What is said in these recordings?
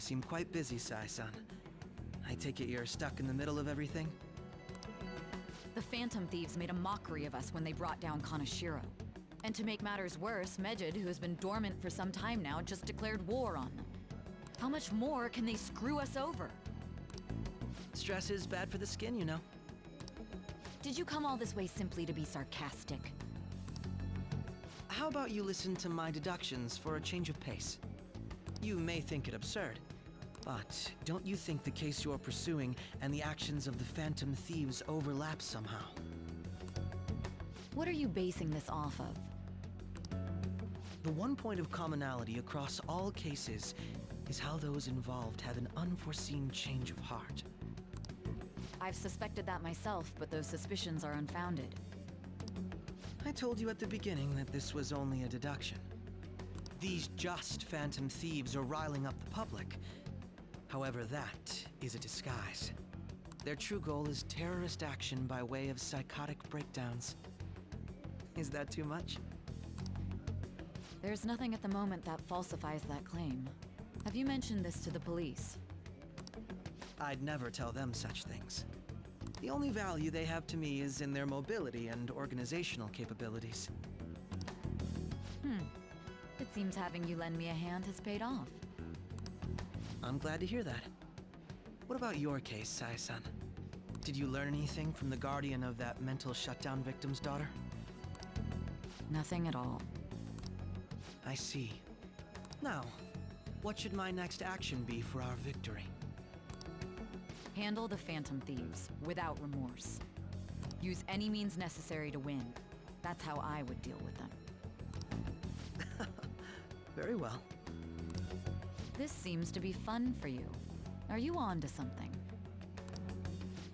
You seem quite busy, Sai-san. I take it you're stuck in the middle of everything? The Phantom Thieves made a mockery of us when they brought down Kaneshiro. And to make matters worse, Mejid, who has been dormant for some time now, just declared war on them. How much more can they screw us over? Stress is bad for the skin, you know. Did you come all this way simply to be sarcastic? How about you listen to my deductions for a change of pace? You may think it absurd, but don't you think the case you're pursuing and the actions of the Phantom Thieves overlap somehow? What are you basing this off of? The one point of commonality across all cases is how those involved have an unforeseen change of heart. I've suspected that myself, but those suspicions are unfounded. I told you at the beginning that this was only a deduction. These just Phantom Thieves are riling up the public. However, that is a disguise. Their true goal is terrorist action by way of psychotic breakdowns. Is that too much? There's nothing at the moment that falsifies that claim. Have you mentioned this to the police? I'd never tell them such things. The only value they have to me is in their mobility and organizational capabilities. It seems having you lend me a hand has paid off. I'm glad to hear that. What about your case, Sai-san? Did you learn anything from the guardian of that mental shutdown victim's daughter? Nothing at all. I see. Now, what should my next action be for our victory? Handle the Phantom Thieves, without remorse. Use any means necessary to win. That's how I would deal with them. Very well. This seems to be fun for you. Are you on to something?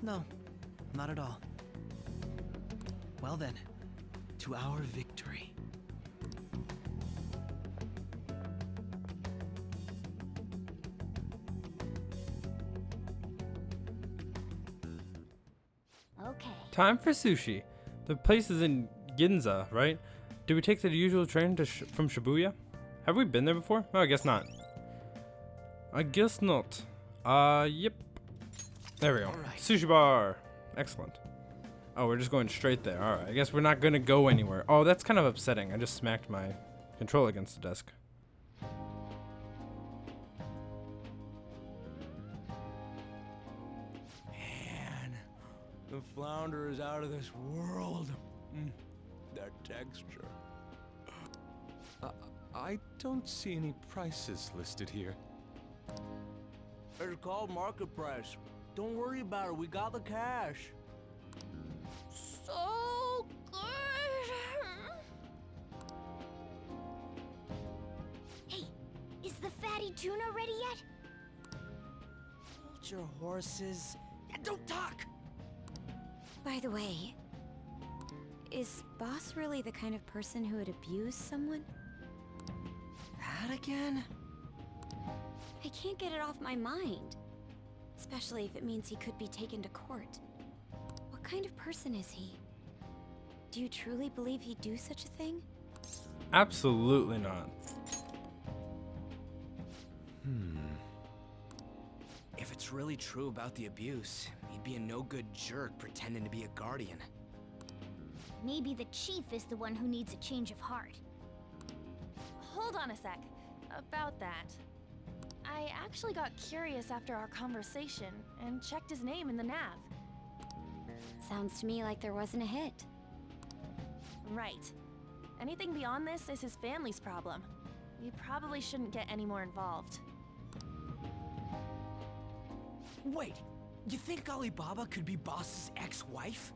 No, not at all. Well then, to our victory. Okay. Time for sushi. The place is in Ginza, right? Do we take the usual train to from Shibuya? Have we been there before? No, I guess not. I guess not. Yep. There we go. Alright. Sushi bar. Excellent. Oh, we're just going straight there. Alright, I guess we're not gonna go anywhere. Oh, that's kind of upsetting. I just smacked my control against the desk. Man, the flounder is out of this world. That texture. I don't see any prices listed here. It's called market price. Don't worry about it, we got the cash. So good. Hey, is the fatty tuna ready yet? Hold your horses. Yeah, don't talk! By the way, is Boss really the kind of person who would abuse someone? That again? I can't get it off my mind. Especially if it means he could be taken to court. What kind of person is he? Do you truly believe he'd do such a thing? Absolutely not. If it's really true about the abuse, he'd be a no-good jerk pretending to be a guardian. Maybe the chief is the one who needs a change of heart. Hold on a sec. About that. I actually got curious after our conversation and checked his name in the nav. Sounds to me like there wasn't a hit. Right. Anything beyond this is his family's problem. We probably shouldn't get any more involved. Wait, you think Alibaba could be Boss's ex-wife?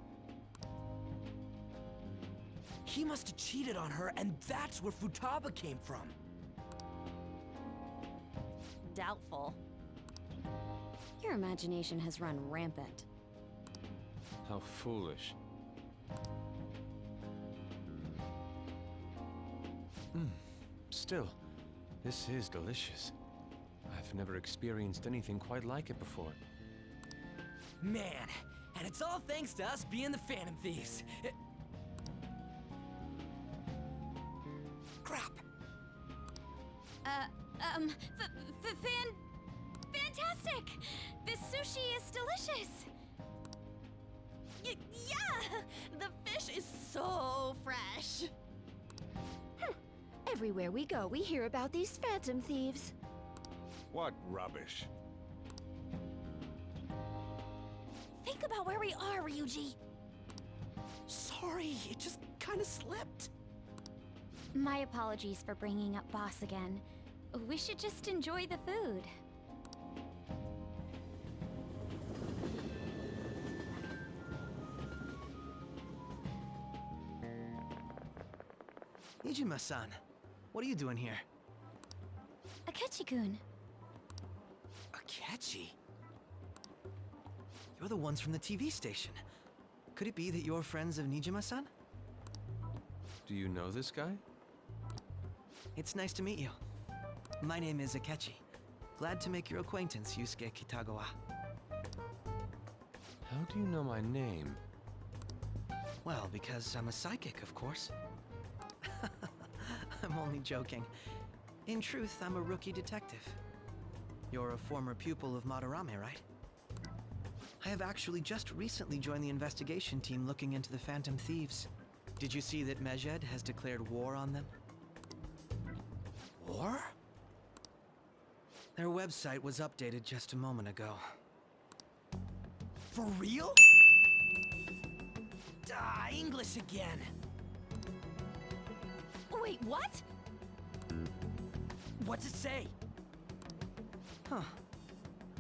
He must have cheated on her, and that's where Futaba came from. Doubtful. Your imagination has run rampant. How foolish. Still, this is delicious. I've never experienced anything quite like it before. Man, and it's all thanks to us being the Phantom Thieves. Crap. Fantastic! This sushi is delicious! Yeah! The fish is so fresh. Everywhere we go, we hear about these phantom thieves. What rubbish. Think about where we are, Ryuji. Sorry, it just kind of slipped. My apologies for bringing up boss again. We should just enjoy the food. Nijima-san, what are you doing here? Akechi-kun. Akechi? You're the ones from the TV station. Could it be that you're friends of Nijima-san? Do you know this guy? It's nice to meet you. My name is Akechi. Glad to make your acquaintance, Yusuke Kitagawa. How do you know my name? Well, because I'm a psychic, of course. I'm only joking. In truth, I'm a rookie detective. You're a former pupil of Madarame, right? I have actually just recently joined the investigation team looking into the Phantom Thieves. Did you see that Medjed has declared war on them? War? Their website was updated just a moment ago. For real? English again! Wait, what? What's it say? Huh.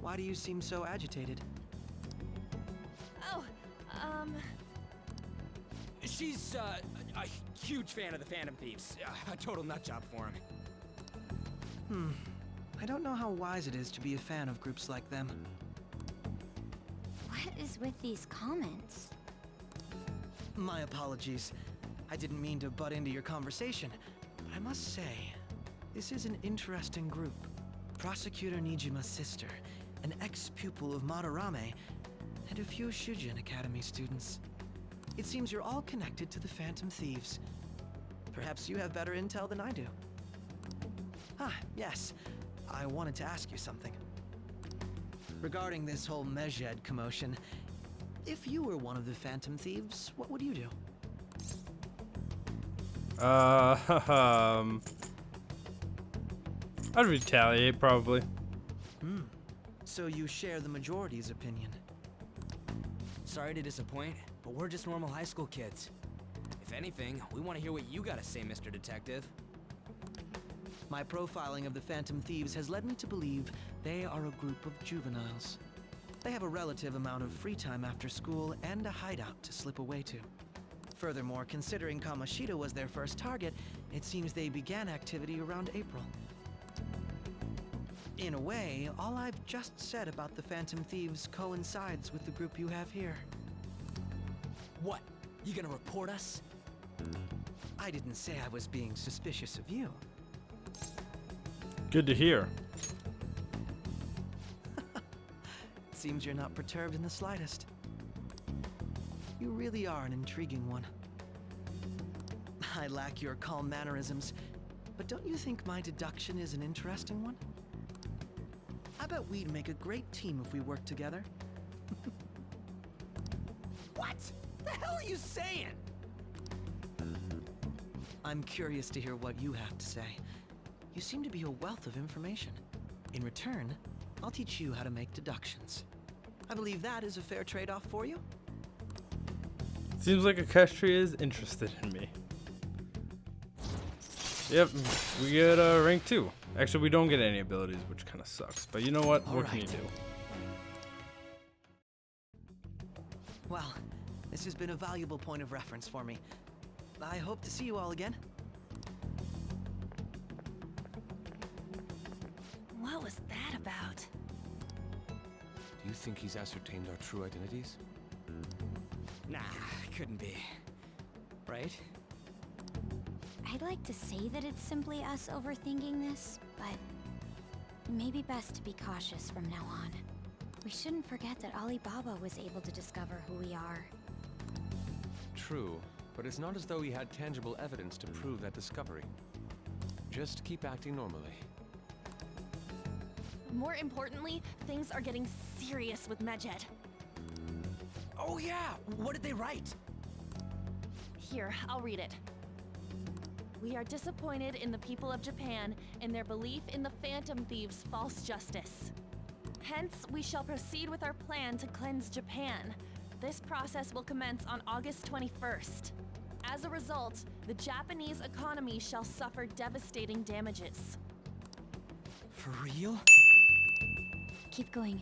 Why do you seem so agitated? Oh, She's a huge fan of the Phantom Thieves. A total nutjob for him. I don't know how wise it is to be a fan of groups like them. What is with these comments? My apologies. I didn't mean to butt into your conversation, but I must say, this is an interesting group. Prosecutor Nijima's sister, an ex-pupil of Madarame, and a few Shujin Academy students. It seems you're all connected to the Phantom Thieves. Perhaps you have better intel than I do. Ah, yes. I wanted to ask you something. Regarding this whole Medjed commotion, if you were one of the Phantom Thieves, what would you do? I'd retaliate, probably. So you share the majority's opinion. Sorry to disappoint, but we're just normal high school kids. If anything, we want to hear what you gotta say, Mr. Detective. My profiling of the Phantom Thieves has led me to believe they are a group of juveniles. They have a relative amount of free time after school and a hideout to slip away to. Furthermore, considering Kamoshida was their first target, it seems they began activity around April. In a way, all I've just said about the Phantom Thieves coincides with the group you have here. What? You gonna report us? I didn't say I was being suspicious of you. Good to hear. Seems you're not perturbed in the slightest. You really are an intriguing one. I lack your calm mannerisms, but don't you think my deduction is an interesting one? I bet we'd make a great team if we worked together. What? The hell are you saying? I'm curious to hear what you have to say. You seem to be a wealth of information. In return, I'll teach you how to make deductions. I believe that is a fair trade-off for you. Seems like Akechi is interested in me. Yep, we get rank 2. Actually, we don't get any abilities, which kind of sucks. But you know what? What can you do? Well, this has been a valuable point of reference for me. I hope to see you all again. What was that about? Do you think he's ascertained our true identities? Nah, couldn't be. Right? I'd like to say that it's simply us overthinking this, but maybe best to be cautious from now on. We shouldn't forget that Alibaba was able to discover who we are. True, but it's not as though he had tangible evidence to prove that discovery. Just keep acting normally. More importantly, things are getting serious with Medjed. Oh yeah, what did they write? Here, I'll read it. We are disappointed in the people of Japan in their belief in the Phantom Thieves' false justice. Hence, we shall proceed with our plan to cleanse Japan. This process will commence on August 21st. As a result, the Japanese economy shall suffer devastating damages. For real? Keep going.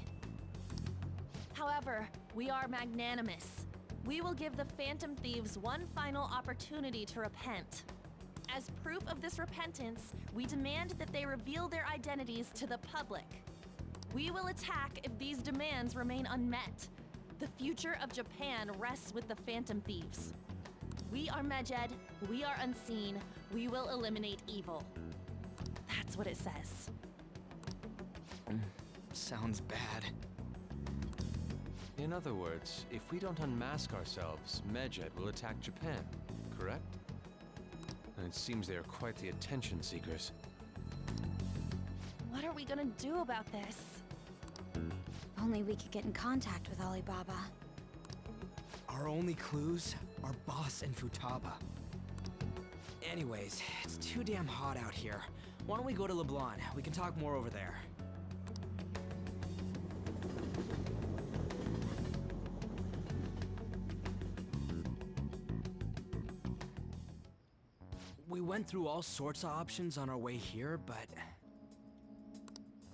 However, we are magnanimous. We will give the Phantom Thieves one final opportunity to repent. As proof of this repentance, we demand that they reveal their identities to the public. We will attack if these demands remain unmet. The future of Japan rests with the Phantom Thieves. We are Medjed, we are unseen, we will eliminate evil. That's what it says. Sounds bad. In other words, if we don't unmask ourselves, Medjed will attack Japan, correct? And it seems they are quite the attention seekers. What are we gonna do about this? If only we could get in contact with Alibaba. Our only clues are Boss and Futaba. Anyways, it's too damn hot out here. Why don't we go to LeBlanc? We can talk more over there. We went through all sorts of options on our way here, but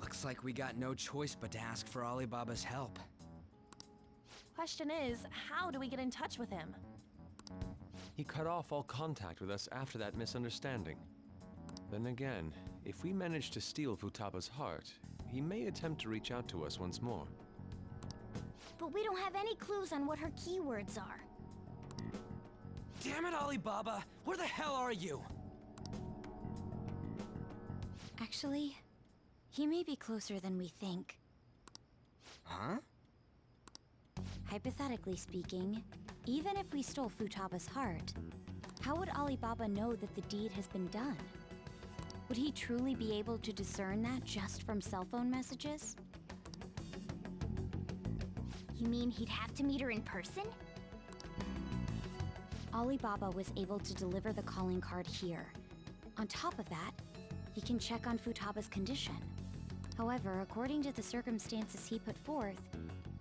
looks like we got no choice but to ask for Alibaba's help. Question is, how do we get in touch with him? He cut off all contact with us after that misunderstanding. Then again, if we manage to steal Futaba's heart, he may attempt to reach out to us once more. But we don't have any clues on what her keywords are. Damn it, Alibaba! Where the hell are you? Actually, he may be closer than we think. Huh? Hypothetically speaking, even if we stole Futaba's heart, how would Alibaba know that the deed has been done? Would he truly be able to discern that just from cell phone messages? You mean he'd have to meet her in person? Alibaba was able to deliver the calling card here. On top of that, he can check on Futaba's condition. However, according to the circumstances he put forth,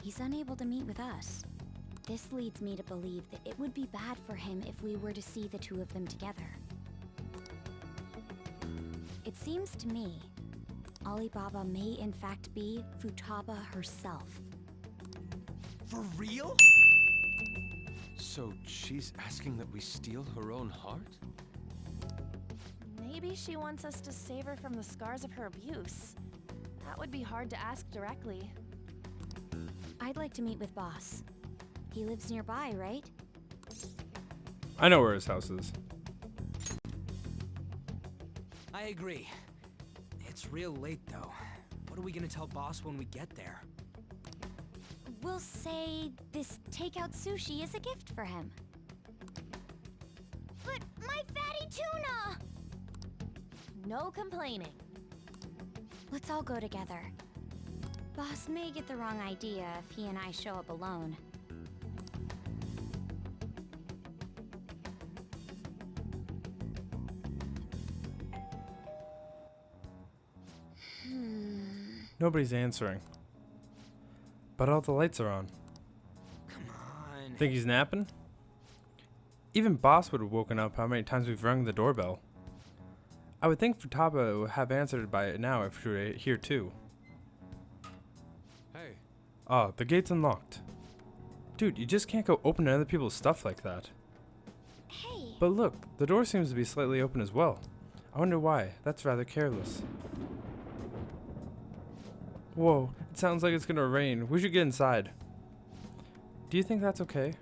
he's unable to meet with us. This leads me to believe that it would be bad for him if we were to see the two of them together. It seems to me, Alibaba may in fact be Futaba herself. For real? So she's asking that we steal her own heart? Maybe she wants us to save her from the scars of her abuse. That would be hard to ask directly. I'd like to meet with Boss. He lives nearby, right? I know where his house is. I agree. It's real late, though. What are we gonna tell Boss when we get there? We'll say this takeout sushi is a gift for him. But my fatty tuna! No complaining. Let's all go together. Boss may get the wrong idea if he and I show up alone. Nobody's answering. But all the lights are on. Come on. Think he's napping? Even Boss would have woken up how many times we've rung the doorbell. I would think Futaba would have answered by now if she were here too. Hey, Ah, the gate's unlocked. Dude, you just can't go open other people's stuff like that. Hey, But look, the door seems to be slightly open as well. I wonder why. That's rather careless. Whoa, it sounds like it's gonna rain. We should get inside. Do you think that's okay?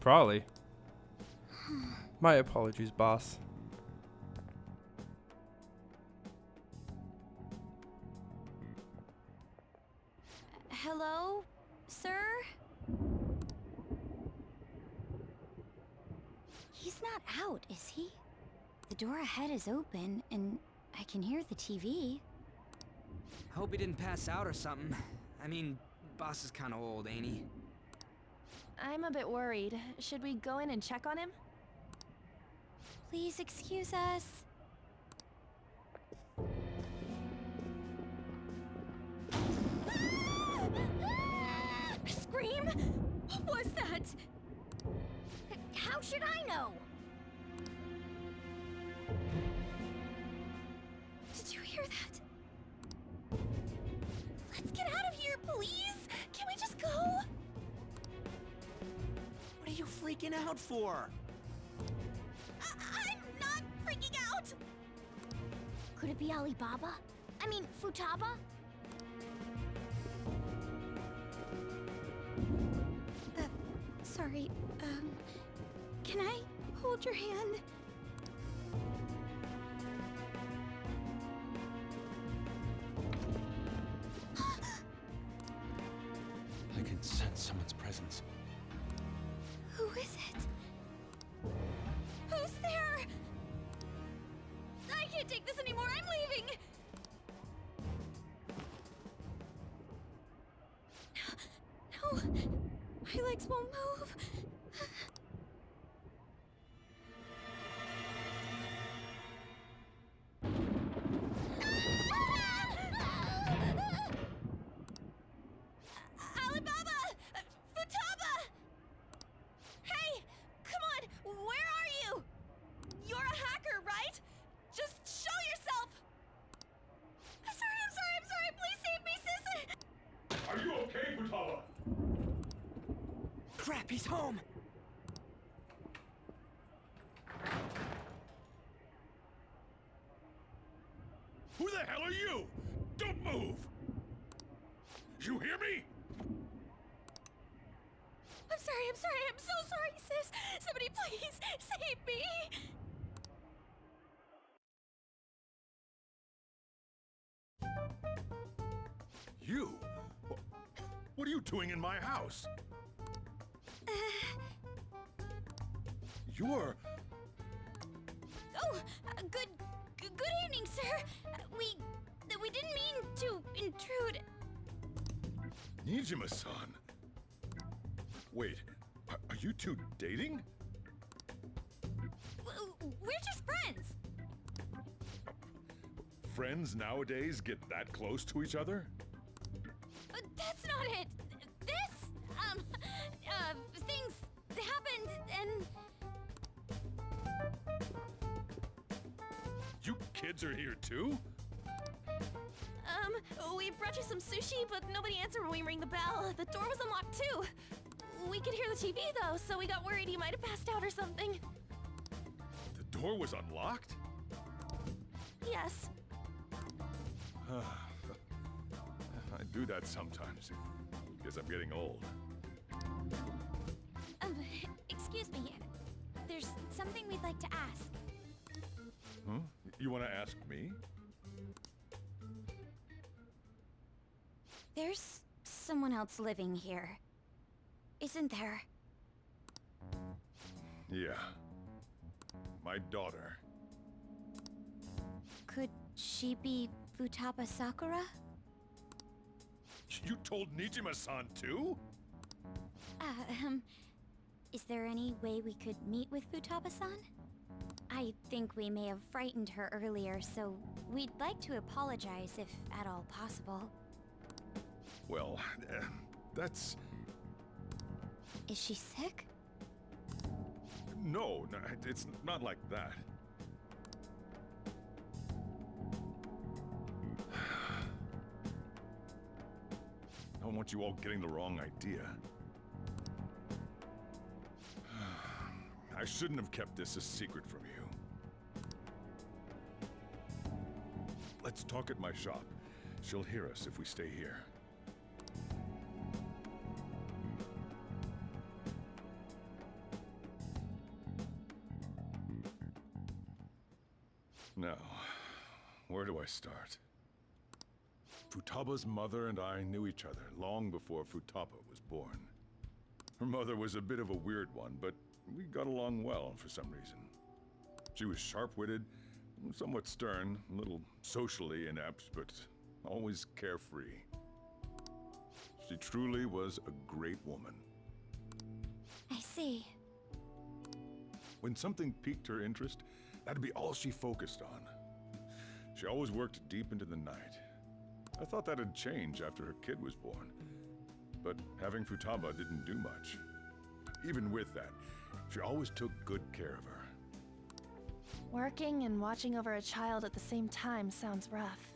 Probably. My apologies, boss. Hello, sir? He's not out, is he? The door ahead is open, and I can hear the TV. Hope he didn't pass out or something. I mean, boss is kinda old, ain't he? I'm a bit worried. Should we go in and check on him? Please excuse us. Scream? What was that? How should I know? Did you hear that? Let's get out of here, please! Can we just go? What are you freaking out for? I'm not freaking out! Could it be Alibaba? I mean, Futaba? Sorry, can I hold your hand? I can sense someone's presence. Who is it? Who's there? I can't take this anymore, I'm leaving! No, my legs won't move. Alibaba! Futaba! Hey! Come on! Where are you? You're a hacker, right? Just show yourself! I'm sorry! Please save me, sis! Are you okay, Futaba? Crap, he's home! Who the hell are you? Don't move! You hear me? I'm sorry, I'm so sorry, sis! Somebody please save me! You? What are you doing in my house? You're... Oh, good evening, sir. We didn't mean to intrude. Nijima-san. Wait, are you two dating? We're just friends. Friends nowadays get that close to each other? But that's not it. Things happened and... You kids are here too? We brought you some sushi, but nobody answered when we rang the bell. The door was unlocked too. We could hear the TV though, so we got worried you might have passed out or something. The door was unlocked? Yes. I do that sometimes. Guess I'm getting old. Excuse me. There's something we'd like to ask. Huh? You want to ask me? There's someone else living here, isn't there? Yeah. My daughter. Could she be Futaba Sakura? You told Nijima-san too? Is there any way we could meet with Futaba-san? I think we may have frightened her earlier, so we'd like to apologize if at all possible. Well, that's... Is she sick? No, it's not like that. I don't want you all getting the wrong idea. I shouldn't have kept this a secret from you. Let's talk at my shop. She'll hear us if we stay here. Now, where do I start? Futaba's mother and I knew each other long before Futaba was born. Her mother was a bit of a weird one, but we got along well for some reason. She was sharp-witted, somewhat stern, a little socially inept, but always carefree. She truly was a great woman. I see. When something piqued her interest, that'd be all she focused on. She always worked deep into the night. I thought that'd change after her kid was born. But having Futaba didn't do much. Even with that, she always took good care of her. Working and watching over a child at the same time sounds rough.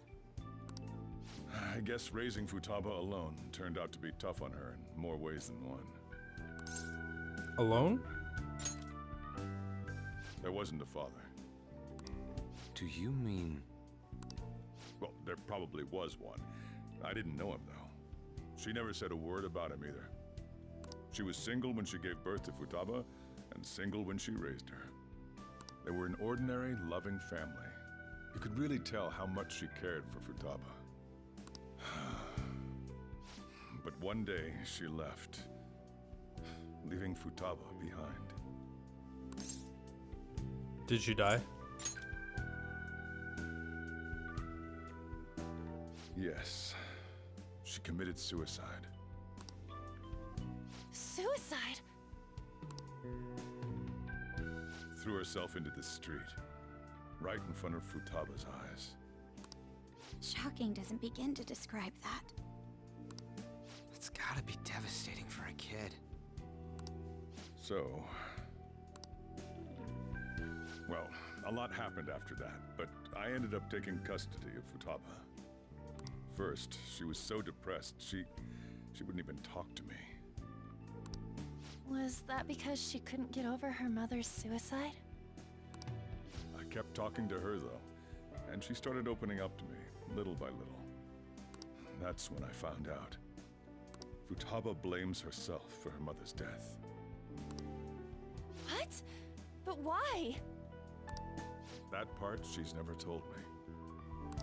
I guess raising Futaba alone turned out to be tough on her in more ways than one. Alone? There wasn't a father. Do you mean... Well, there probably was one. I didn't know him, though. She never said a word about him either. She was single when she gave birth to Futaba, and single when she raised her. They were an ordinary, loving family. You could really tell how much she cared for Futaba. But one day, she left, leaving Futaba behind. Did she die? Yes. She committed suicide. Suicide? Threw herself into the street, right in front of Futaba's eyes. Shocking doesn't begin to describe that. It's gotta be devastating for a kid. So... Well, a lot happened after that, but I ended up taking custody of Futaba. First, she was so depressed, she wouldn't even talk to me. Was that because she couldn't get over her mother's suicide? I kept talking to her, though, and she started opening up to me, little by little. That's when I found out. Futaba blames herself for her mother's death. What? But why? That part she's never told me.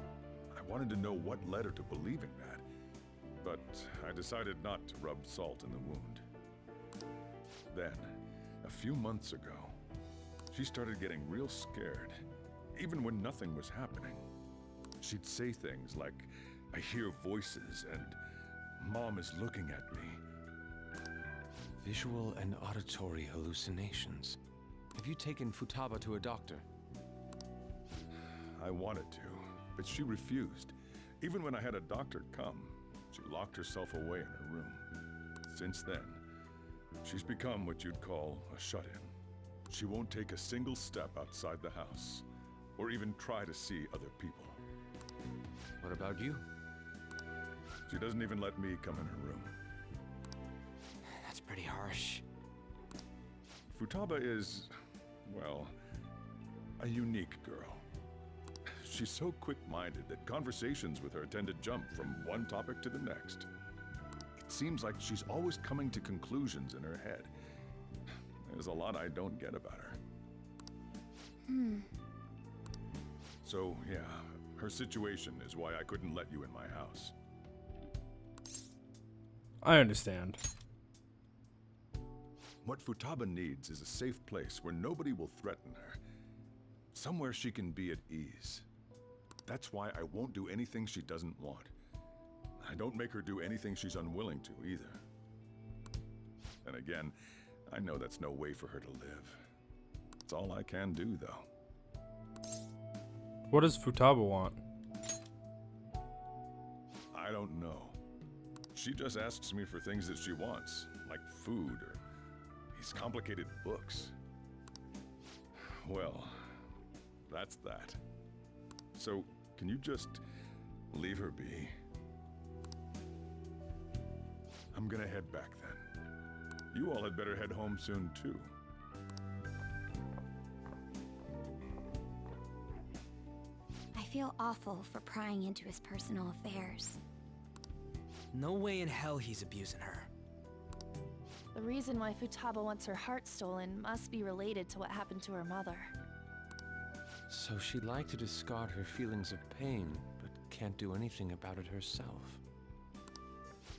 I wanted to know what led her to believing that, but I decided not to rub salt in the wound. Then, a few months ago, she started getting real scared, even when nothing was happening. She'd say things like, "I hear voices," and "Mom is looking at me." Visual and auditory hallucinations. Have you taken Futaba to a doctor? I wanted to, but she refused. Even when I had a doctor come, she locked herself away in her room. Since then, she's become what you'd call a shut-in. She won't take a single step outside the house, or even try to see other people. What about you? She doesn't even let me come in her room. That's pretty harsh. Futaba is, well, a unique girl. She's so quick-minded that conversations with her tend to jump from one topic to the next. It seems like she's always coming to conclusions in her head. There's a lot I don't get about her. So, yeah, her situation is why I couldn't let you in my house. I understand. What Futaba needs is a safe place where nobody will threaten her. Somewhere she can be at ease. That's why I won't do anything she doesn't want. I don't make her do anything she's unwilling to, either. And again, I know that's no way for her to live. It's all I can do, though. What does Futaba want? I don't know. She just asks me for things that she wants, like food or these complicated books. Well, that's that. So, can you just leave her be? I'm gonna head back then. You all had better head home soon, too. I feel awful for prying into his personal affairs. No way in hell he's abusing her. The reason why Futaba wants her heart stolen must be related to what happened to her mother. So she'd like to discard her feelings of pain, but can't do anything about it herself.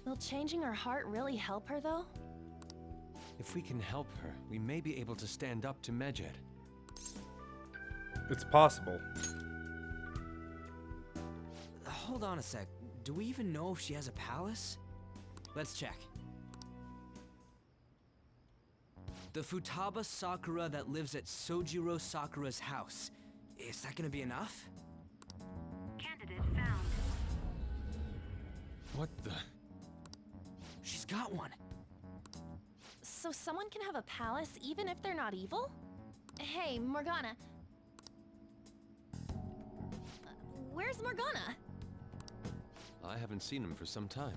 Will changing her heart really help her, though? If we can help her, we may be able to stand up to Medjed. It's possible. Hold on a sec. Do we even know if she has a palace? Let's check. The Futaba Sakura that lives at Sojiro Sakura's house. Is that gonna be enough? Candidate found. What the? She's got one. So someone can have a palace even if they're not evil? Hey, Morgana. Where's Morgana? I haven't seen him for some time.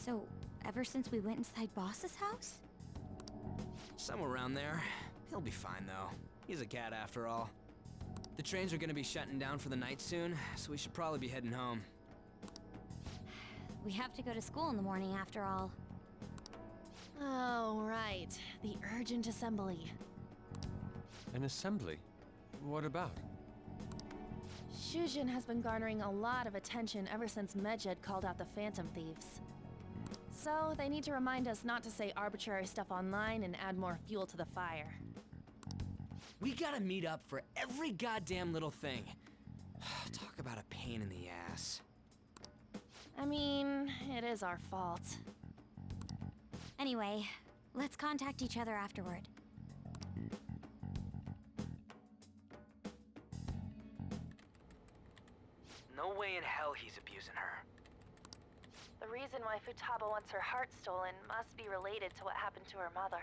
So, ever since we went inside Boss's house? Somewhere around there. He'll be fine, though. He's a cat after all. The trains are gonna be shutting down for the night soon, so we should probably be heading home. We have to go to school in the morning after all. Oh, right. The urgent assembly. An assembly? What about? Shujin has been garnering a lot of attention ever since Medjed called out the Phantom Thieves. So, they need to remind us not to say arbitrary stuff online and add more fuel to the fire. We gotta meet up for every goddamn little thing. Talk about a pain in the ass. I mean, it is our fault. Anyway, let's contact each other afterward. No way in hell he's abusing her. The reason why Futaba wants her heart stolen must be related to what happened to her mother.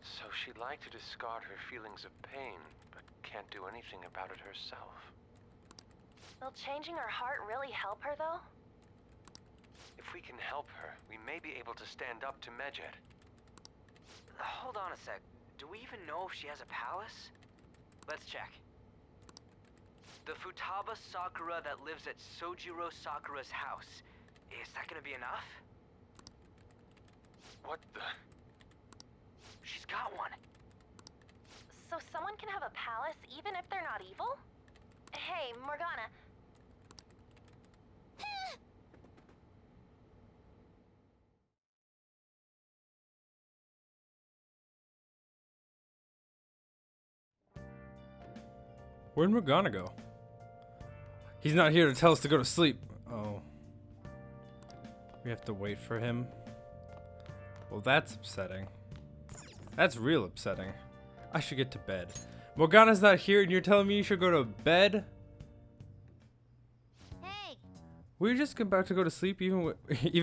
So she'd like to discard her feelings of pain, but can't do anything about it herself. Will changing her heart really help her, though? If we can help her, we may be able to stand up to Medjed. Hold on a sec. Do we even know if she has a palace? Let's check. The Futaba Sakura that lives at Sojiro Sakura's house. Is that gonna be enough? What the? She's got one. So someone can have a palace even if they're not evil? Hey, Morgana. Where'd Morgana go? He's not here to tell us to go to sleep. Oh. We have to wait for him. Well, that's upsetting. That's real upsetting. I should get to bed. Morgana's not here and you're telling me you should go to bed? Hey! Were you just about to go to sleep even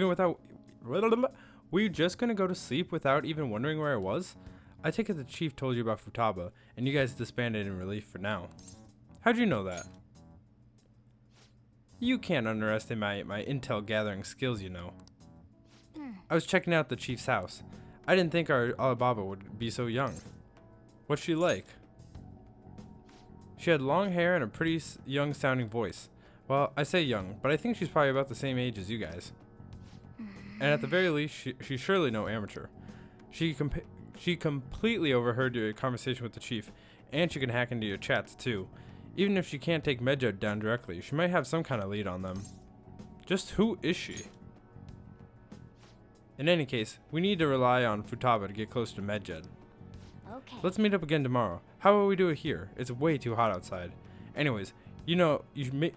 without... Were you just gonna go to sleep without even wondering where I was? I take it the chief told you about Futaba, and you guys disbanded in relief for now. How'd you know that? You can't underestimate my intel gathering skills, you know. I was checking out the chief's house. I didn't think our Alibaba would be so young. What's she like? She had long hair and a pretty young sounding voice. Well, I say young, but I think she's probably about the same age as you guys. And at the very least, she's surely no amateur. She completely overheard your conversation with the chief, and she can hack into your chats too. Even if she can't take Medjed down directly, she might have some kind of lead on them. Just who is she? In any case, we need to rely on Futaba to get close to Medjed. Okay. Let's meet up again tomorrow. How about we do it here? It's way too hot outside. Anyways, you know, you make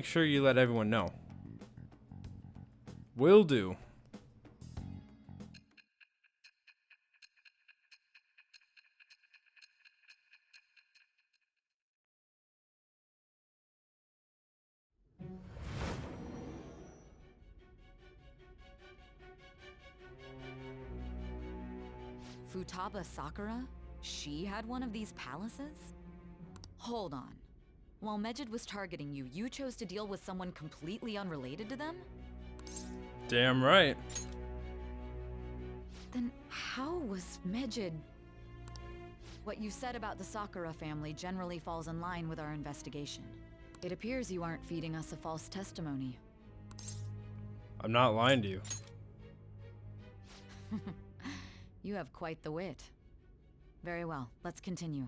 sure you let everyone know. Will do. Futaba Sakura? She had one of these palaces? Hold on. While Medjed was targeting you, you chose to deal with someone completely unrelated to them? Damn right. Then how was Medjed... What you said about the Sakura family generally falls in line with our investigation. It appears you aren't feeding us a false testimony. I'm not lying to you. You have quite the wit. Very well, let's continue.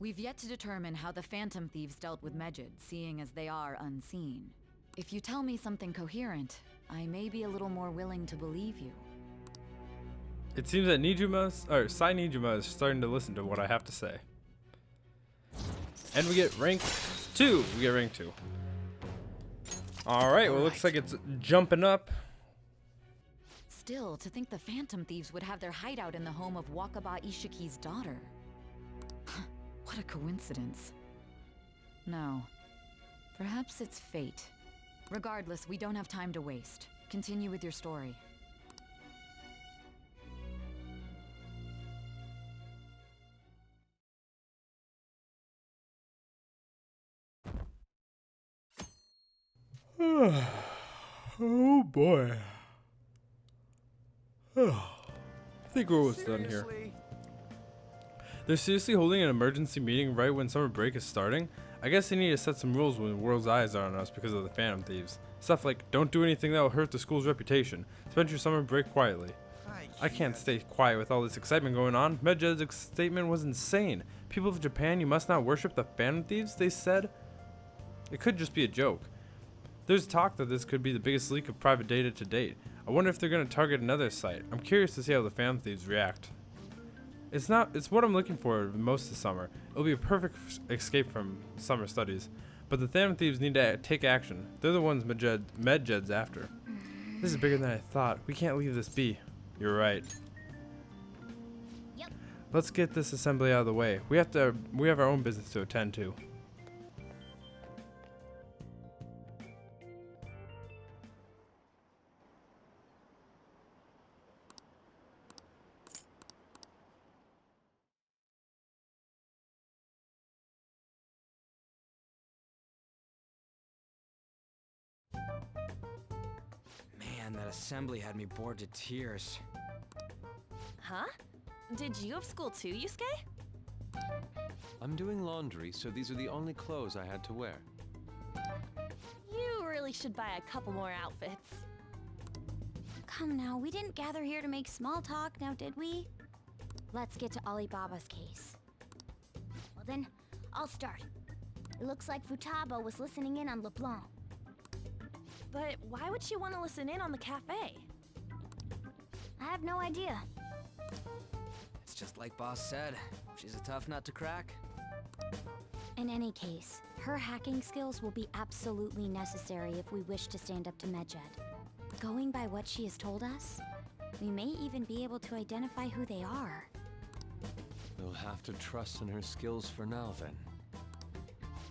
We've yet to determine how the Phantom Thieves dealt with Medjed, seeing as they are unseen. If you tell me something coherent, I may be a little more willing to believe you. It seems that Sai Nijima is starting to listen to what I have to say. And we get rank 2. We get rank 2. Alright, well, looks like it's jumping up. Still, to think the Phantom Thieves would have their hideout in the home of Wakaba Ishiki's daughter. What a coincidence. No. Perhaps it's fate. Regardless, we don't have time to waste. Continue with your story. Oh boy. I think we're almost done here. They're seriously holding an emergency meeting right when summer break is starting? I guess they need to set some rules when the world's eyes are on us because of the Phantom Thieves. Stuff like, don't do anything that will hurt the school's reputation. Spend your summer break quietly. I can't stay quiet with all this excitement going on. Medjed's statement was insane. People of Japan, you must not worship the Phantom Thieves, they said. It could just be a joke. There's talk that this could be the biggest leak of private data to date. I wonder if they're going to target another site. I'm curious to see how the Phantom Thieves react. It's what I'm looking for most this summer. It'll be a perfect escape from summer studies. But the Phantom Thieves need to take action. They're the ones Medjed's after. This is bigger than I thought. We can't leave this be. You're right. Yep. Let's get this assembly out of the way. We have our own business to attend to. Man, that assembly had me bored to tears. Huh? Did you have school too, Yusuke? I'm doing laundry, so these are the only clothes I had to wear. You really should buy a couple more outfits. Come now, we didn't gather here to make small talk, now did we? Let's get to Alibaba's case. Well then, I'll start. It looks like Futaba was listening in on LeBlanc. But why would she want to listen in on the cafe? I have no idea. It's just like Boss said. She's a tough nut to crack. In any case, her hacking skills will be absolutely necessary if we wish to stand up to Medjed. Going by what she has told us, we may even be able to identify who they are. We'll have to trust in her skills for now, then.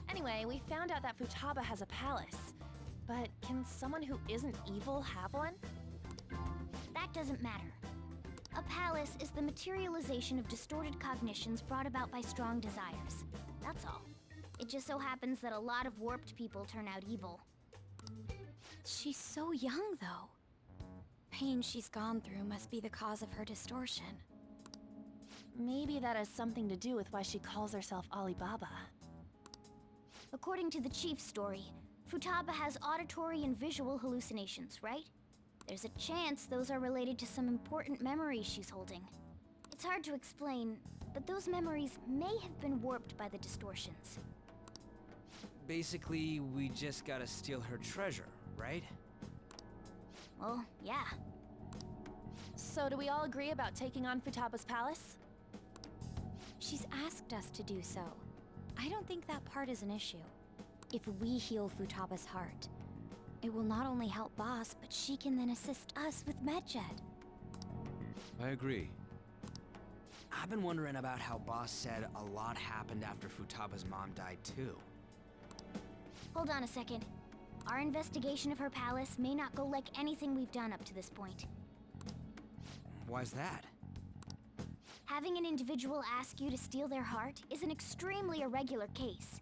Anyway, we found out that Futaba has a palace. But can someone who isn't evil have one? That doesn't matter. A palace is the materialization of distorted cognitions brought about by strong desires. That's all. It just so happens that a lot of warped people turn out evil. She's so young, though. Pain she's gone through must be the cause of her distortion. Maybe that has something to do with why she calls herself Alibaba. According to the chief's story, Futaba has auditory and visual hallucinations, right? There's a chance those are related to some important memories she's holding. It's hard to explain, but those memories may have been warped by the distortions. Basically, we just gotta steal her treasure, right? Well, yeah. So do we all agree about taking on Futaba's palace? She's asked us to do so. I don't think that part is an issue. If we heal Futaba's heart, it will not only help Boss, but she can then assist us with Medjed. I agree. I've been wondering about how Boss said a lot happened after Futaba's mom died too. Hold on a second. Our investigation of her palace may not go like anything we've done up to this point. Why's that? Having an individual ask you to steal their heart is an extremely irregular case.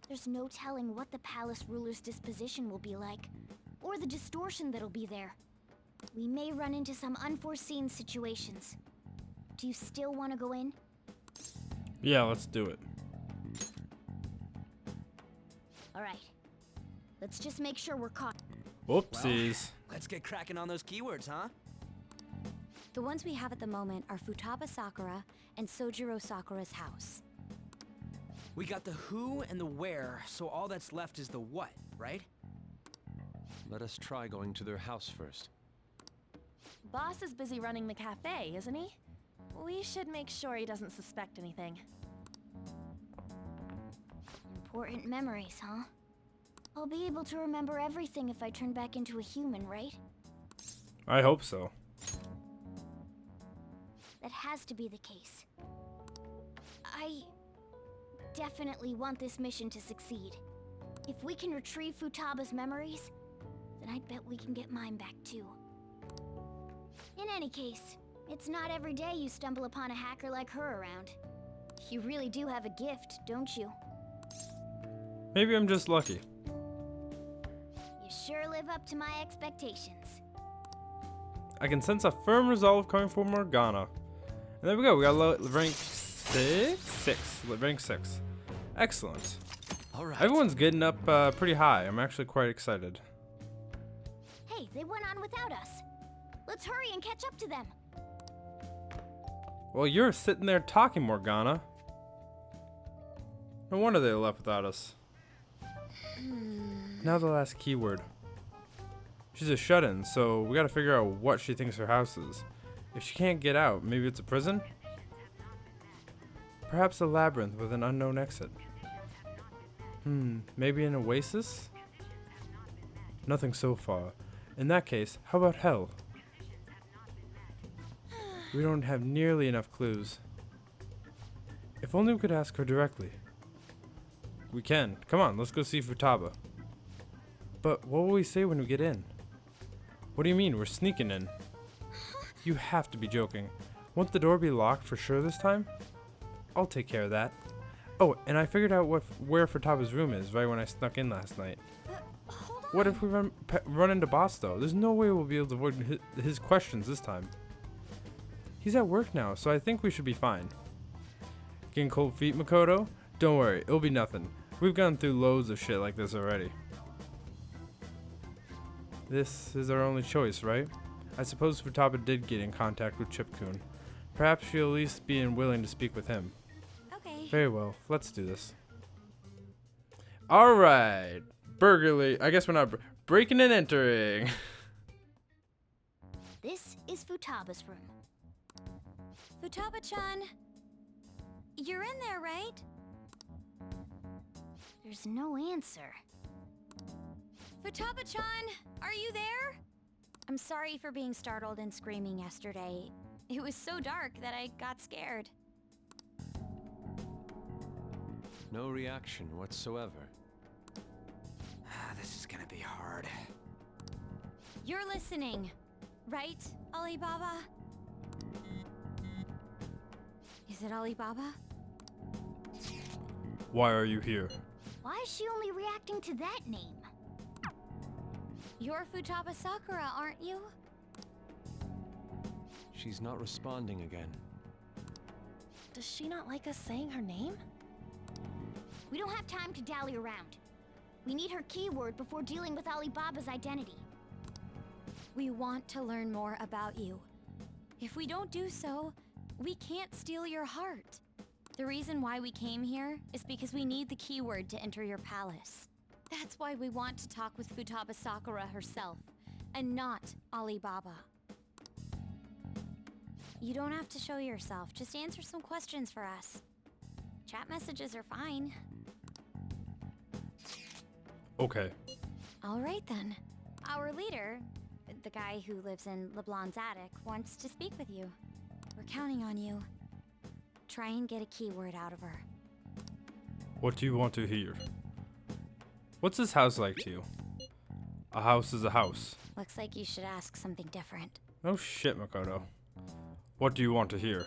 There's no telling what the palace ruler's disposition will be like, or the distortion that'll be there. We may run into some unforeseen situations. Do you still want to go in? Yeah, let's do it. Alright. Let's just make sure we're caught. Whoopsies. Let's get cracking on those keywords, huh? The ones we have at the moment are Futaba Sakura and Sojiro Sakura's house. We got the who and the where, so all that's left is the what, right? Let us try going to their house first. Boss is busy running the cafe, isn't he? We should make sure he doesn't suspect anything. important memories, huh? I'll be able to remember everything if I turn back into a human, right? I hope so. That has to be the case. I definitely want this mission to succeed. If we can retrieve Futaba's memories, then I'd bet we can get mine back too. In any case, it's not every day you stumble upon a hacker like her around. You really do have a gift, don't you? Maybe I'm just lucky. You sure live up to my expectations. I can sense a firm resolve coming from Morgana. And there we go. We got rank 6. Rank 6. Excellent. All right. Everyone's getting up pretty high. I'm actually quite excited. Hey, they went on without us. Let's hurry and catch up to them. Well, you're sitting there talking, Morgana. No wonder they left without us. Now the last keyword. She's a shut-in, so we gotta figure out what she thinks her house is. If she can't get out, maybe it's a prison? Perhaps a labyrinth with an unknown exit. Maybe an oasis? Nothing so far. In that case, how about hell? We don't have nearly enough clues. If only we could ask her directly. We can. Come on, let's go see Futaba. But what will we say when we get in? What do you mean, we're sneaking in? You have to be joking. Won't the door be locked for sure this time? I'll take care of that. Oh, and I figured out where Futaba's room is right when I snuck in last night. What if we run into Boss though? There's no way we'll be able to avoid his questions this time. He's at work now, so I think we should be fine. Getting cold feet, Makoto? Don't worry, it'll be nothing. We've gone through loads of shit like this already. This is our only choice, right? I suppose Futaba did get in contact with Chip-kun. Perhaps she'll at least be willing to speak with him. Okay. Very well, let's do this. Alright, burglary. I guess we're not breaking and entering. This is Futaba's room. Futaba-chan, you're in there, right? There's no answer. Futaba-chan, are you there? I'm sorry for being startled and screaming yesterday. It was so dark that I got scared. No reaction whatsoever. This is gonna be hard. You're listening, right, Alibaba? Is it Alibaba? Why are you here? Why is she only reacting to that name? You're Futaba Sakura, aren't you? She's not responding again. Does she not like us saying her name? We don't have time to dally around. We need her keyword before dealing with Alibaba's identity. We want to learn more about you. If we don't do so, we can't steal your heart. The reason why we came here is because we need the keyword to enter your palace. That's why we want to talk with Futaba Sakura herself, and not Alibaba. You don't have to show yourself, just answer some questions for us. Chat messages are fine. Okay. All right then. Our leader, the guy who lives in LeBlanc's attic, wants to speak with you. We're counting on you. Try and get a keyword out of her. What do you want to hear? What's this house like to you? A house is a house. Looks like you should ask something different. No shit, Makoto. What do you want to hear?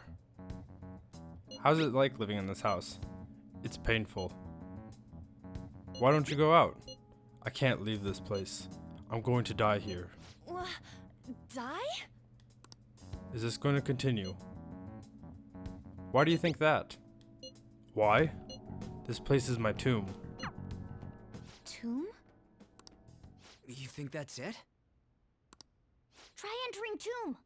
How's it like living in this house? It's painful. Why don't you go out? I can't leave this place. I'm going to die here. Die? Is this going to continue? Why do you think that? Why? This place is my tomb. Tomb? You think that's it? Try entering tomb!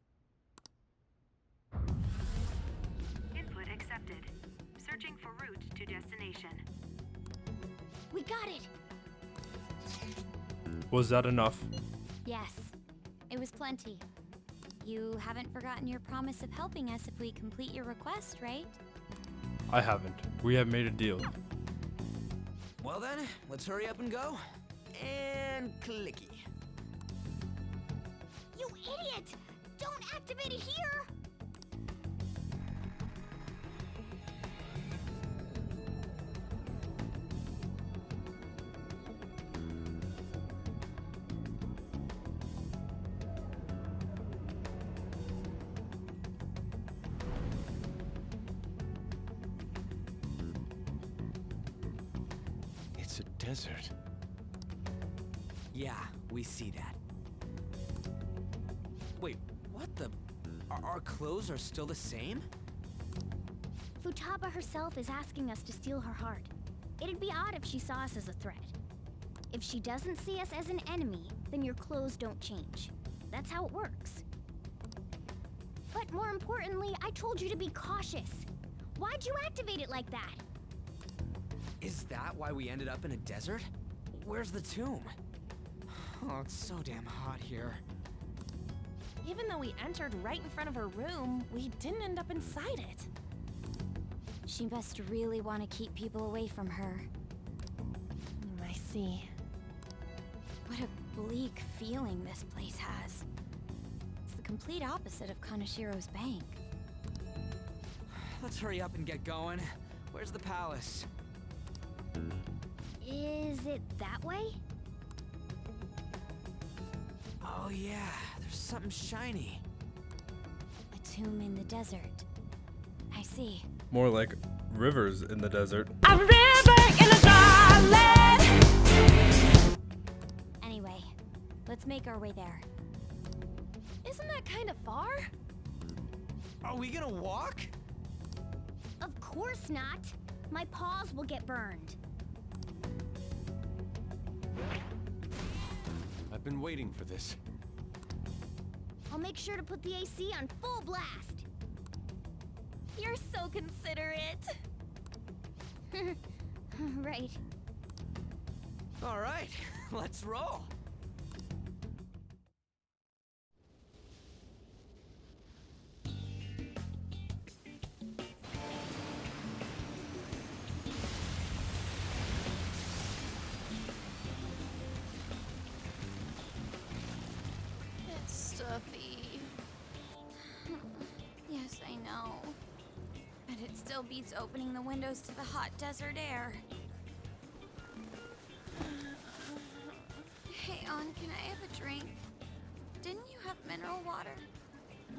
Input accepted. Searching for route to destination. We got it! Was that enough? Yes, it was plenty. You haven't forgotten your promise of helping us if we complete your request, right? I haven't. We have made a deal. Well then, let's hurry up and go. And clicky. You idiot! Don't activate it here! It's a desert. Yeah, we see that. Wait, what the? Our clothes are still the same? Futaba herself is asking us to steal her heart. It'd be odd if she saw us as a threat. If she doesn't see us as an enemy, then your clothes don't change. That's how it works. But more importantly, I told you to be cautious. Why'd you activate it like that? Is that why we ended up in a desert? Where's the tomb? Oh, it's so damn hot here. Even though we entered right in front of her room, we didn't end up inside it. She must really want to keep people away from her. I see. What a bleak feeling this place has. It's the complete opposite of Kanashiro's bank. Let's hurry up and get going. Where's the palace? Is it that way? Oh yeah, there's something shiny. A tomb in the desert. I see. More like rivers in the desert. A river in a dry land. Anyway, let's make our way there. Isn't that kind of far? Are we gonna walk? Of course not. My paws will get burned. I've been waiting for this. I'll make sure to put the AC on full blast. You're so considerate. Right. All right, let's roll. It's stuffy. Yes, I know. But it still beats opening the windows to the hot desert air. Hey, On, can I have a drink? Didn't you have mineral water?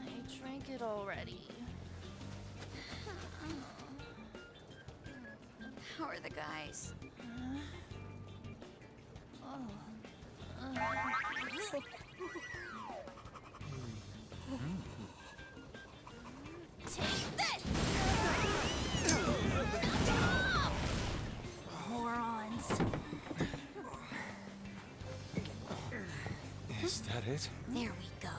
I drank it already. How are the guys? Take this! Morons. Is that it? There we go.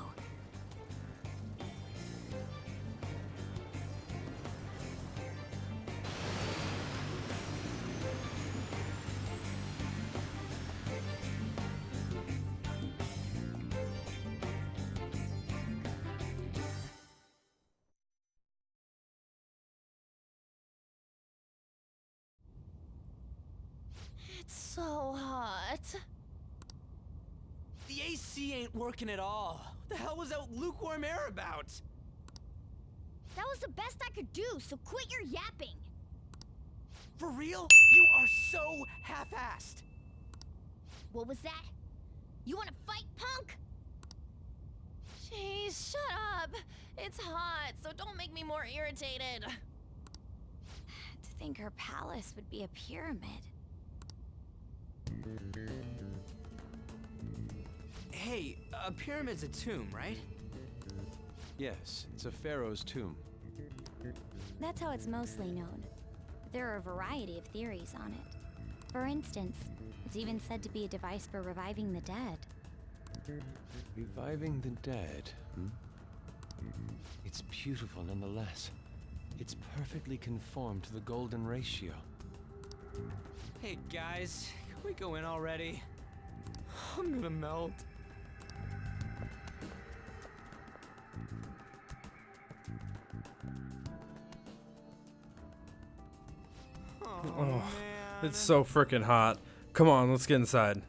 It's so hot. The AC ain't working at all. What the hell was that lukewarm air about? That was the best I could do, so quit your yapping. For real? You are so half-assed. What was that? You wanna fight, punk? Jeez, shut up. It's hot, so don't make me more irritated. To think her palace would be a pyramid. Hey, a pyramid's a tomb, right? Yes, it's a pharaoh's tomb. That's how it's mostly known. There are a variety of theories on it. For instance, it's even said to be a device for reviving the dead. Reviving the dead, hmm? It's beautiful nonetheless. It's perfectly conformed to the golden ratio. Hey guys, can we go in already? I'm gonna melt. Oh, Oh. man. It's so freaking hot. Come on, let's get inside.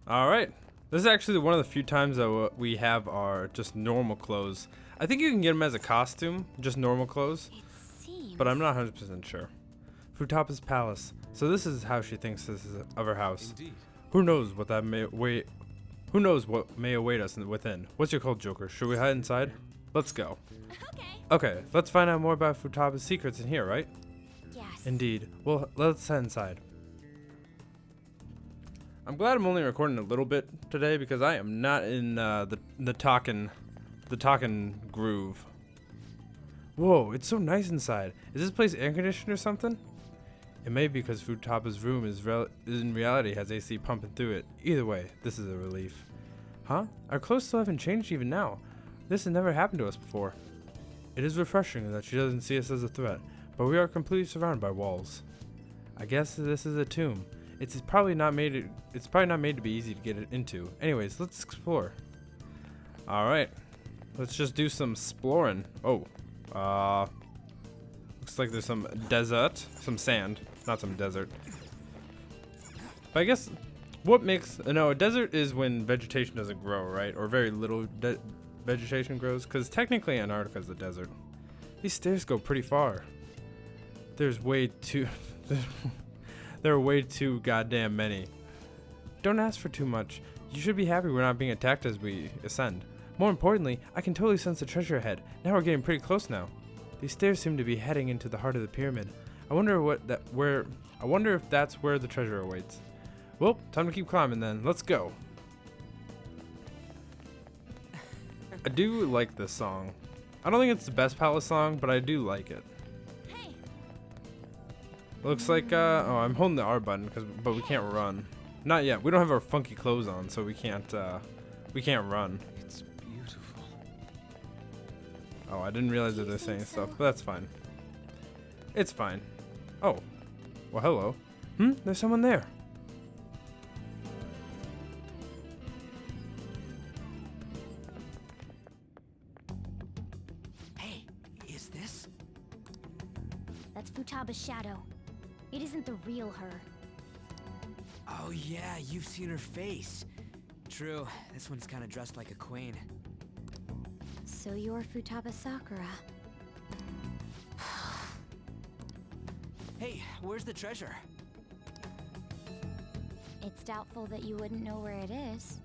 Alright. This is actually one of the few times that we have our just normal clothes. I think you can get them as a costume, just normal clothes. It seems... But I'm not 100% sure. Futaba's palace. So this is how she thinks this is of her house. Indeed. Who knows what that may wait? Who knows what may await us within? What's your call, Joker? Should we hide inside? Let's go. Okay. Okay, let's find out more about Futaba's secrets in here, right? Yes. Indeed. Well, let's head inside. I'm glad I'm only recording a little bit today because I am not in the talking groove. Whoa, it's so nice inside. Is this place air conditioned or something? It may be because Futaba's room is in reality has AC pumping through it. Either way, this is a relief. Huh? Our clothes still haven't changed even now. This has never happened to us before. It is refreshing that she doesn't see us as a threat, but we are completely surrounded by walls. I guess this is a tomb. It's probably not made to be easy to get it into. Anyways, let's explore. All right, let's just do some exploring. Oh, looks like there's some desert, some sand, not some desert. But I guess what makes a desert is when vegetation doesn't grow, right? Or very little vegetation grows, because technically Antarctica is a desert. These stairs go pretty far. There's way too. There are way too goddamn many. Don't ask for too much. You should be happy we're not being attacked as we ascend. More importantly, I can totally sense the treasure ahead. Now we're getting pretty close now. These stairs seem to be heading into the heart of the pyramid. I wonder if that's where the treasure awaits. Well, time to keep climbing then. Let's go. I do like this song. I don't think it's the best Palace song, but I do like it. Looks like, oh, I'm holding the R button, but we can't run. Not yet. We don't have our funky clothes on, so we can't run. It's beautiful. Oh, I didn't realize that they're saying stuff, but that's fine. It's fine. Oh. Well, hello. There's someone there. Hey, is this? That's Futaba's shadow. It isn't the real her. Oh yeah, you've seen her face. True, this one's kind of dressed like a queen. So you're Futaba Sakura. Hey, where's the treasure? It's doubtful that you wouldn't know where it is.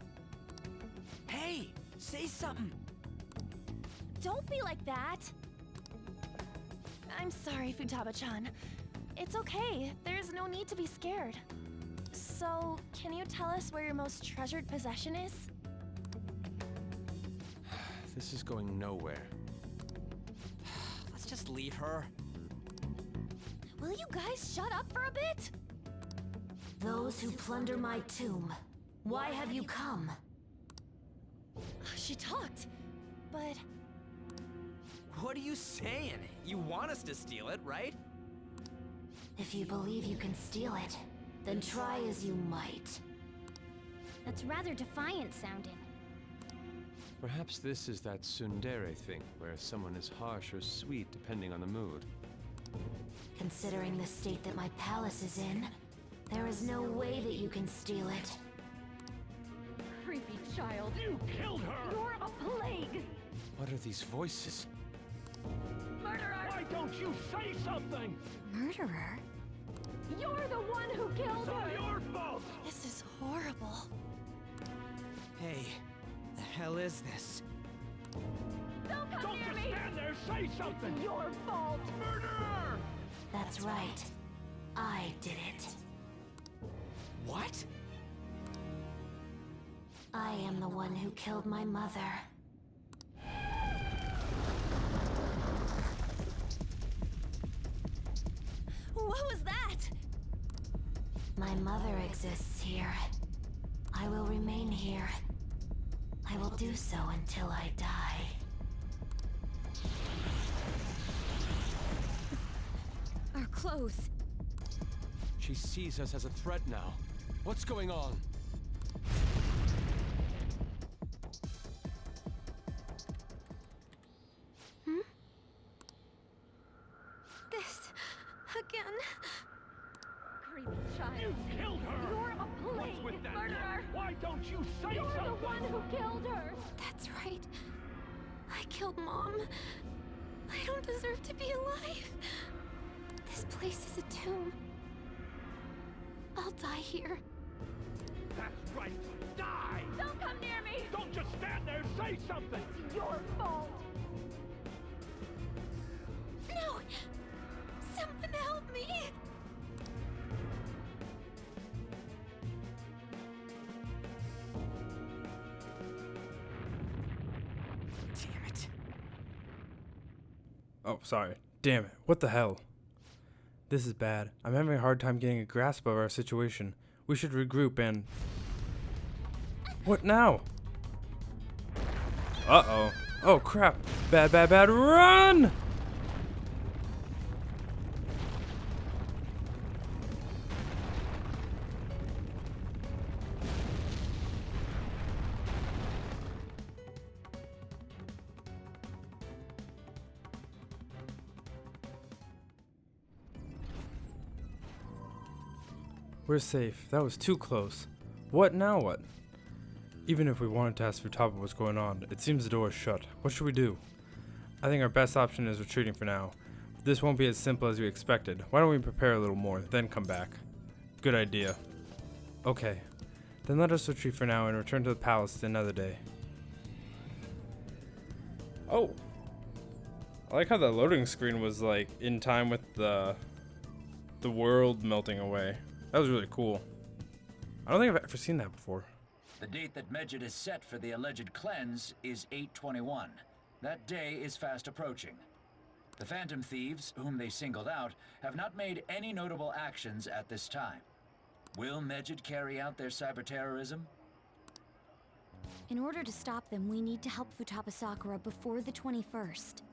Hey, say something. Don't be like that! I'm sorry, Futaba-chan. It's okay. There's no need to be scared. So, can you tell us where your most treasured possession is? This is going nowhere. Let's just leave her. Will you guys shut up for a bit? Those who plunder my tomb, why have you come? She talked, but... What are you saying? You want us to steal it, right? If you believe you can steal it, then try as you might. That's rather defiant sounding. Perhaps this is that tsundere thing, where someone is harsh or sweet depending on the mood. Considering the state that my palace is in, there is no way that you can steal it. Creepy child. You killed her! You're a plague! What are these voices? Murderer! Why don't you say something? Murderer? You're the one who killed It's all her! your fault! This is horrible. Hey, the hell is this? Don't come Don't near just me! stand there, say something! It's your fault! Murderer! That's right. I did it. What? I am the one who killed my mother. What was that? My mother exists here. I will remain here. I will do so until I die. Our clothes. She sees us as a threat now. What's going on? This... again. killed her! You're a plague What's with that murderer! look? Why don't you say You're something? the one who killed her! That's right. I killed Mom. I don't deserve to be alive. This place is a tomb. I'll die here. That's right. Die! Don't come near me! Don't just stand there. Say something. It's your fault! No! Someone help me! Damn it. Oh, sorry. Damn it. What the hell? This is bad. I'm having a hard time getting a grasp of our situation. We should regroup and... What now? Uh-oh. Oh, crap. Bad, bad, bad. Run! We're safe. That was too close. What now what? Even if we wanted to ask Futaba what's going on, it seems the door is shut. What should we do? I think our best option is retreating for now. But this won't be as simple as we expected. Why don't we prepare a little more, then come back? Good idea. Okay. Then let us retreat for now and return to the palace another day. Oh. I like how the loading screen was like in time with the world melting away. That was really cool. I don't think I've ever seen that before. The date that Medjed is set for the alleged cleanse is 8/21. That day is fast approaching. The Phantom Thieves, whom they singled out, have not made any notable actions at this time. Will Medjed carry out their cyber-terrorism? In order to stop them, we need to help Futaba Sakura before the 21st.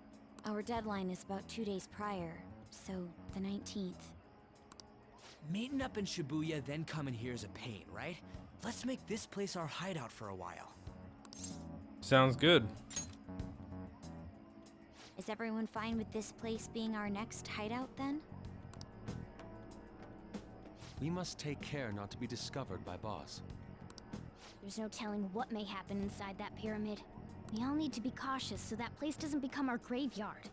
Our deadline is about 2 days prior, so the 19th. Meeting up in Shibuya, then coming here is a pain, right? Let's make this place our hideout for a while. Sounds good. Is everyone fine with this place being our next hideout then? We must take care not to be discovered by Boss. There's no telling what may happen inside that pyramid. We all need to be cautious so that place doesn't become our graveyard.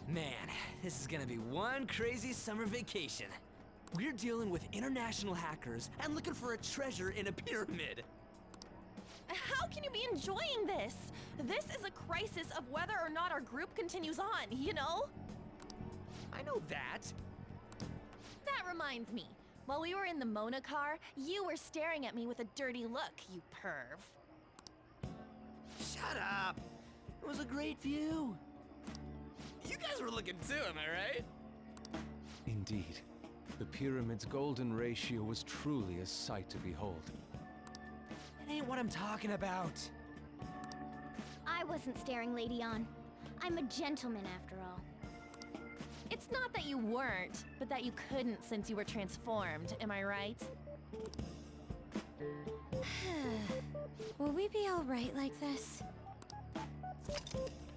Man, this is gonna be one crazy summer vacation. We're dealing with international hackers and looking for a treasure in a pyramid. How can you be enjoying this? This is a crisis of whether or not our group continues on, you know? I know that. That reminds me. While we were in the Mona car, you were staring at me with a dirty look, you perv. Shut up. It was a great view. You guys were looking too, am I right? Indeed. The pyramid's golden ratio was truly a sight to behold. That ain't what I'm talking about. I wasn't staring Lady On. I'm a gentleman after all. It's not that you weren't, but that you couldn't since you were transformed, am I right? Will we be alright like this?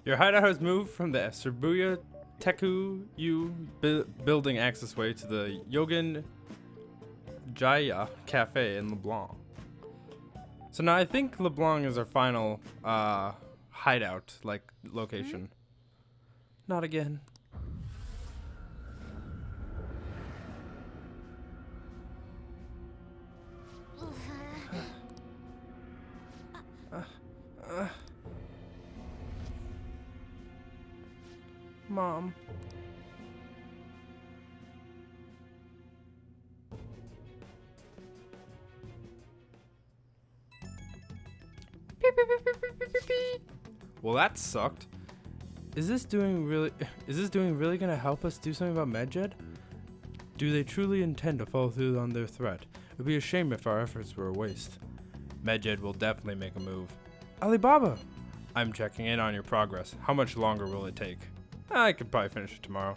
Your hideout has moved from the Shibuya Teku-yu building accessway to the Yogen Jaya Cafe in LeBlanc. So now I think LeBlanc is our final hideout, like, location. Not again. Mom. Well, that sucked. Is this doing really gonna help us do something about Medjed? Do they truly intend to follow through on their threat? It would be a shame if our efforts were a waste. Medjed will definitely make a move. Alibaba! I'm checking in on your progress. How much longer will it take? I could probably finish it tomorrow.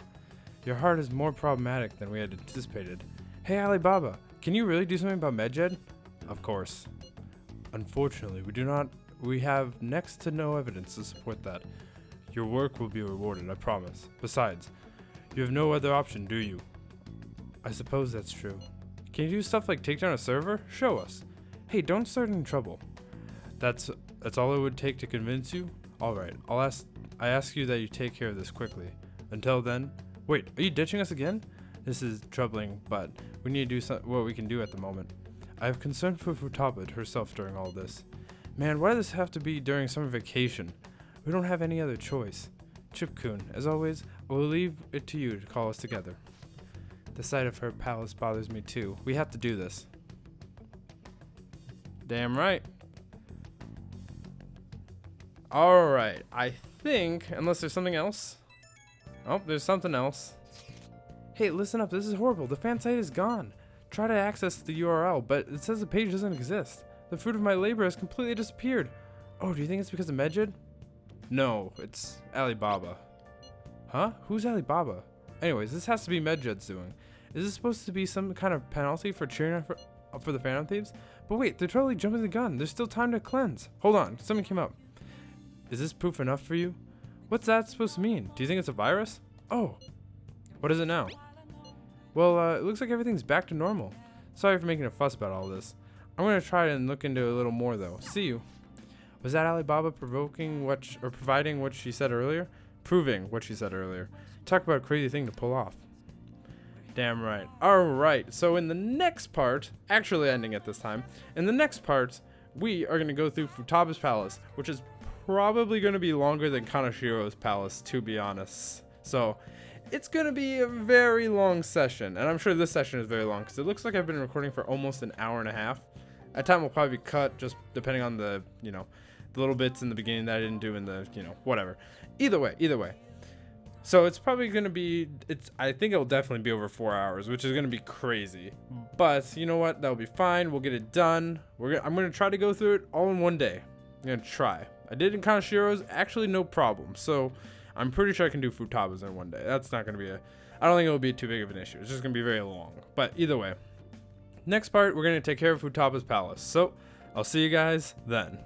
Your heart is more problematic than we had anticipated. Hey Alibaba, can you really do something about Medjed? Of course. Unfortunately, we have next to no evidence to support that. Your work will be rewarded, I promise. Besides, you have no other option, do you? I suppose that's true. Can you do stuff like take down a server? Show us. Hey, don't start any trouble. That's all it would take to convince you? Alright, I ask you that you take care of this quickly. Until then, wait, are you ditching us again? This is troubling, but we need to do what we can do at the moment. I have concern for Futaba herself during all this. Man, why does this have to be during summer vacation? We don't have any other choice. Chip-kun, as always, I will leave it to you to call us together. The sight of her palace bothers me too. We have to do this. Damn right. Alright, I think, unless there's something else. Oh, there's something else. Hey, listen up, this is horrible. The fan site is gone. Try to access the URL, but it says the page doesn't exist. The fruit of my labor has completely disappeared. Oh, do you think it's because of Medjed? No, it's Alibaba. Huh? Who's Alibaba? Anyways, this has to be Medjed's doing. Is this supposed to be some kind of penalty for cheering for the Phantom Thieves? But wait, they're totally jumping the gun. There's still time to cleanse. Hold on, something came up. Is this proof enough for you? What's that supposed to mean? Do you think it's a virus? Oh, what is it now? Well, it looks like everything's back to normal. Sorry for making a fuss about all this. I'm gonna try and look into it a little more though. See you. Was that Alibaba providing what she said earlier? Proving what she said earlier. Talk about a crazy thing to pull off. Damn right. Alright, so in the next part, actually ending it this time, in the next part, we are going to go through Futaba's palace, which is probably going to be longer than Kanashiro's palace, to be honest. So, it's going to be a very long session, and I'm sure this session is very long, because it looks like I've been recording for almost an hour and a half. That time will probably be cut, just depending on the, the little bits in the beginning that I didn't do in the, whatever. Either way. So it's probably going to be, I think it'll definitely be over 4 hours, which is going to be crazy. But you know what? That'll be fine. We'll get it done. I'm going to try to go through it all in one day. I'm going to try. I did in Kanashiro's, actually no problem. So I'm pretty sure I can do Futaba's in one day. That's not going to be I don't think it'll be too big of an issue. It's just going to be very long. But either way, next part, we're going to take care of Futaba's palace. So I'll see you guys then.